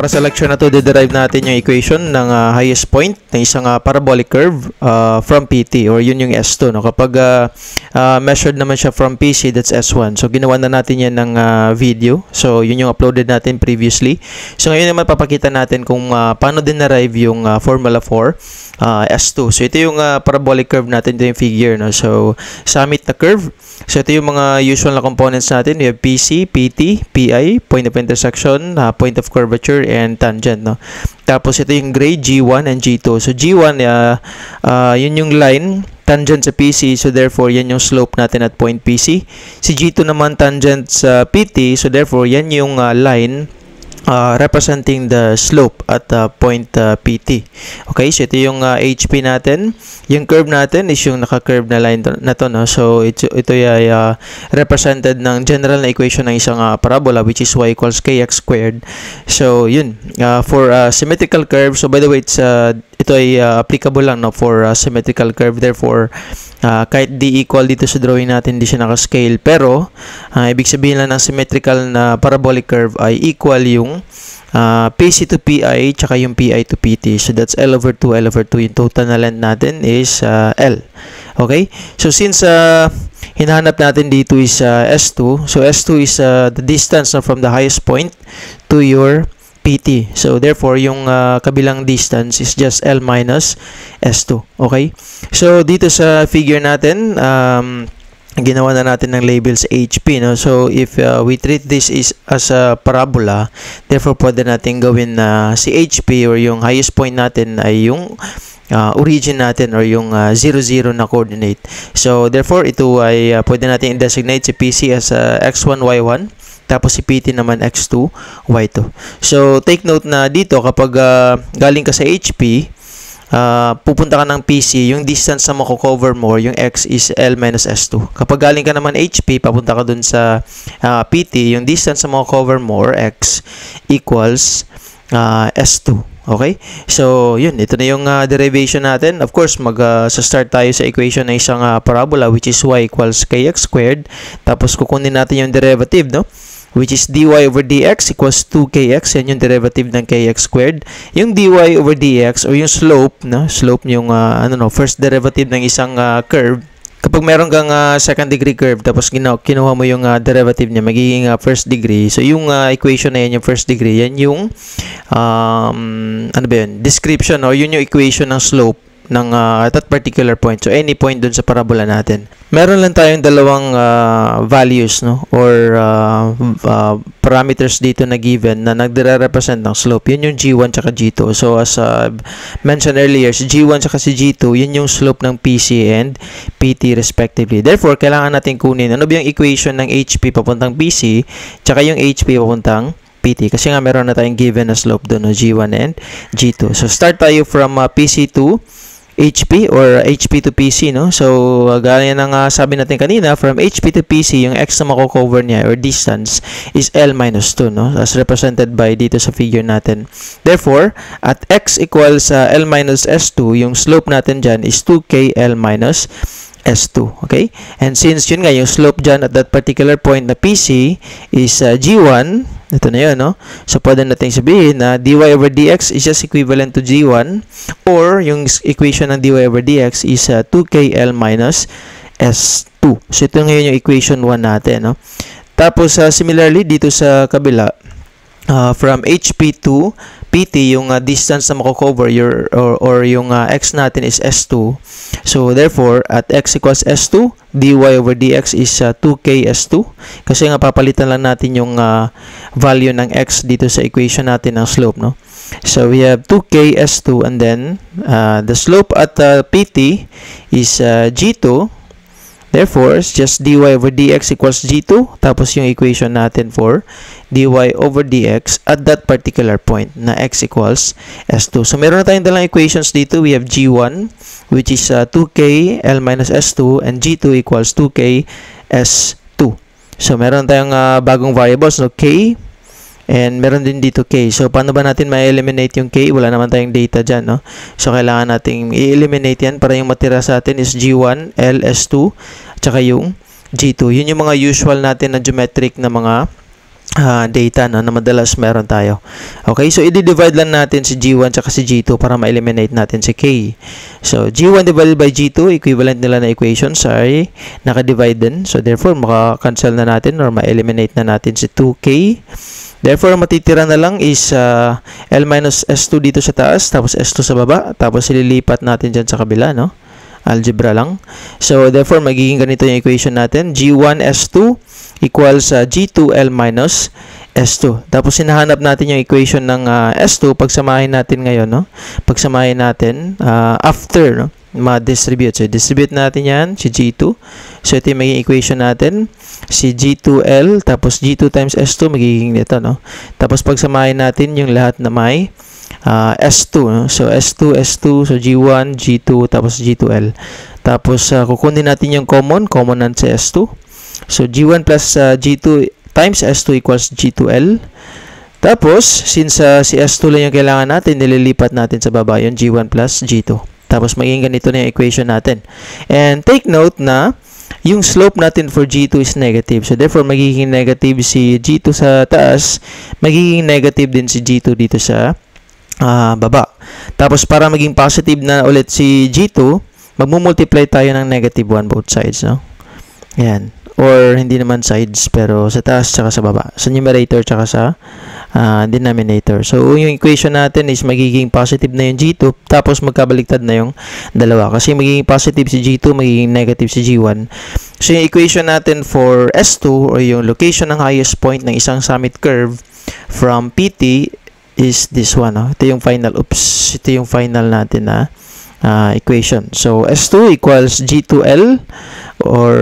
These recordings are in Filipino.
para sa lecture na to, derive natin yung equation ng highest point ng isang parabolic curve from PT, or yun yung S2. No? Kapag measured naman siya from PC, that's S1. So, ginawa na natin yan ng video. So, yun yung uploaded natin previously. So, ngayon naman papakita natin kung paano din derive yung formula for S2. So, ito yung parabolic curve natin. Ito yung figure. No? So, summit na curve. So, ito yung mga usual na components natin. We have PC, PT, PI, point of intersection, point of curvature, and tangent. No? Tapos, ito yung grade, G1 and G2. So, G1, yun yung line, tangent sa PC. So, therefore, yan yung slope natin at point PC. Si G2 naman, tangent sa PT. So, therefore, yan yung line representing the slope at point PT. Okay, so ito yung HP natin. Yung curve natin is yung naka-curve na line na to, no? So ito ay represented ng general na equation ng isang parabola, which is y equals kx squared. So yun, for symmetrical curve. So by the way, ito ay applicable lang, no, for symmetrical curve. Therefore, kahit d equal dito sa drawing natin, hindi siya naka-scale. Pero, ibig sabihin lang ng symmetrical na parabolic curve ay equal yung PC to PI tsaka yung PI to PT. So, that's L over 2, L over 2. Yung total na length natin is L. Okay? So, since hinahanap natin dito is S2. So, S2 is the distance from the highest point to your PT. So, therefore, yung kabilang distance is just L minus S2. Okay? So, dito sa figure natin, ginawa na natin ng labels HP. No? So, if we treat this as a parabola, therefore, pwede natin gawin na si HP or yung highest point natin ay yung origin natin or yung 0, 0 na coordinate. So, therefore, ito ay pwede natin i-designate si PC as X1, Y1. Tapos si PT naman X2, Y2. So, take note na dito, kapag galing ka sa HP, pupunta ka ng PC, yung distance na mako-cover mo, yung X is L minus S2. Kapag galing ka naman HP, papunta ka dun sa PT, yung distance na mako-cover mo, or X, equals S2. Okay? So, yun. Ito na yung derivation natin. Of course, start tayo sa equation ng isang parabola, which is y equals kx squared. Tapos, kukunin natin yung derivative, no? Which is dy over dx equals 2kx. Yan yung derivative ng kx squared. Yung dy over dx, o yung slope, no? Slope yung, first derivative ng isang curve. Kapag meron kang second degree curve, tapos kinuha mo yung derivative niya, magiging first degree. So, yung equation na yan, yung first degree, yan yung, description, or yun yung equation ng slope ng that particular point. So, any point dun sa parabola natin. Meron lang tayong dalawang values, no, or parameters dito na given na nagre-represent ng slope. Yun yung G1 tsaka G2. So, as mentioned earlier, si G1 tsaka si G2, yun yung slope ng PC and PT respectively. Therefore, kailangan natin kunin ano ba yung equation ng HP papuntang PC tsaka yung HP papuntang PT. Kasi nga meron na tayong given na slope doon, no, G1 and G2. So, start tayo from PC to HP or HP to PC, no? So, gaya ng sabi natin kanina, from HP to PC, yung X na mako-cover niya or distance is L minus 2, no? As represented by dito sa figure natin. Therefore, at X equals L minus S2, yung slope natin dyan is 2K L minus S2. Okay? And since yun nga, yung slope dyan at that particular point na PC is G1, ito na yun, no? So, pwede natin sabihin na dy over dx is just equivalent to G1, or yung equation ng dy over dx is 2kl minus S2. So, ito ngayon yung equation 1 natin, no? Tapos, similarly, dito sa kabila, from HP to PT, yung distance na mako-cover or yung X natin is S2. So, therefore, at X equals S2, dy over dx is 2k S2. Kasi nga, papalitan lang natin yung value ng X dito sa equation natin ng slope, no? So, we have 2k S2, and then, the slope at PT is G2. Therefore, it's just dy over dx equals G2. Tapos yung equation natin for dy over dx at that particular point na x equals S2. So, meron na tayong dalang equations dito. We have G1, which is 2k L minus S2, and G2 equals 2k S2. So, meron tayong bagong variables, no? K, and meron din dito K. So, paano ba natin ma-eliminate yung K? Wala naman tayong data dyan, no? So, kailangan nating i-eliminate yan para yung matira sa atin is G1, L, S2, tsaka yung G2. Yun yung mga usual natin na geometric na mga data no, na madalas meron tayo. Okay, so i-divide lang natin si G1 tsaka si G2 para ma-eliminate natin si K. So, G1 divided by G2, equivalent nila na equations ay naka-divide din. So, therefore, maka-cancel na natin or ma-eliminate na natin si 2K. Therefore, matitira na lang is L minus S2 dito sa taas, tapos S2 sa baba, tapos ililipat natin dyan sa kabila, no? Algebra lang. So, therefore, magiging ganito yung equation natin. G1 S2 equals G2L minus S2. Tapos, hinahanap natin yung equation ng S2. Pagsamahin natin ngayon, no? Pagsamahin natin after, no? Ma-distribute. So, distribute natin yan, si G2. So, ito yung magiging equation natin. Si G2L, tapos G2 times S2, magiging nito, no? Tapos, pagsamahin natin yung lahat na may S2, no? So, S2, so G1, G2, tapos G2L. Tapos, kukunin natin yung common ng si S2. So, G1 plus G2 times S2 equals G2L. Tapos, since si S2 lang yung kailangan natin, nililipat natin sa baba yung G1 plus G2. Tapos, magiging ganito na yung equation natin. And take note na yung slope natin for G2 is negative. So, therefore, magiging negative si G2 sa taas, magiging negative din si G2 dito sa baba. Tapos, para maging positive na ulit si G2, magmumultiply tayo ng negative 1 both sides, no? Yan. Or, hindi naman sides, pero sa taas tsaka sa baba. Sa numerator tsaka sa denominator. So, yung equation natin is magiging positive na yung G2, tapos magkabaliktad na yung dalawa. Kasi magiging positive si G2, magiging negative si G1. So, yung equation natin for S2, or yung location ng highest point ng isang summit curve from PT, is this one. No? Ito yung final, ito yung final natin na equation. So, S2 equals G2L, or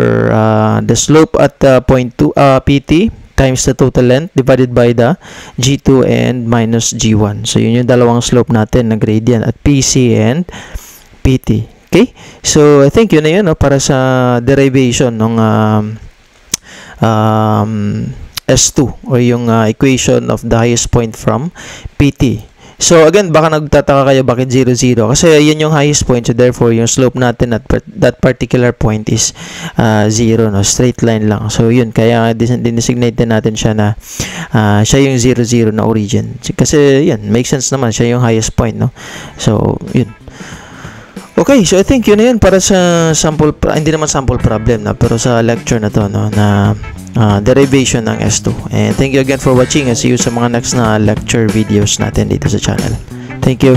the slope at point 2 PT times the total length divided by the G2 and minus G1. So, yun yung dalawang slope natin na gradient at PC and PT. Okay? So, I think yun na yun, no, para sa derivation ng S2 or yung equation of the highest point from PT. So, again, baka nagtataka kayo bakit 0, 0. Kasi yun yung highest point. So, therefore, yung slope natin at that particular point is 0. No? Straight line lang. So, yun. Kaya dinesignate din natin siya na siya yung 0, 0 na origin. Kasi, yun. Makes sense naman. Siya yung highest point. No? So, yun. Okay. So, I think yun na yun para sa sample, hindi naman sample problem na, pero sa lecture na to, no, na derivation ng S2. And thank you again for watching and see you sa mga next na lecture videos natin dito sa channel. Thank you.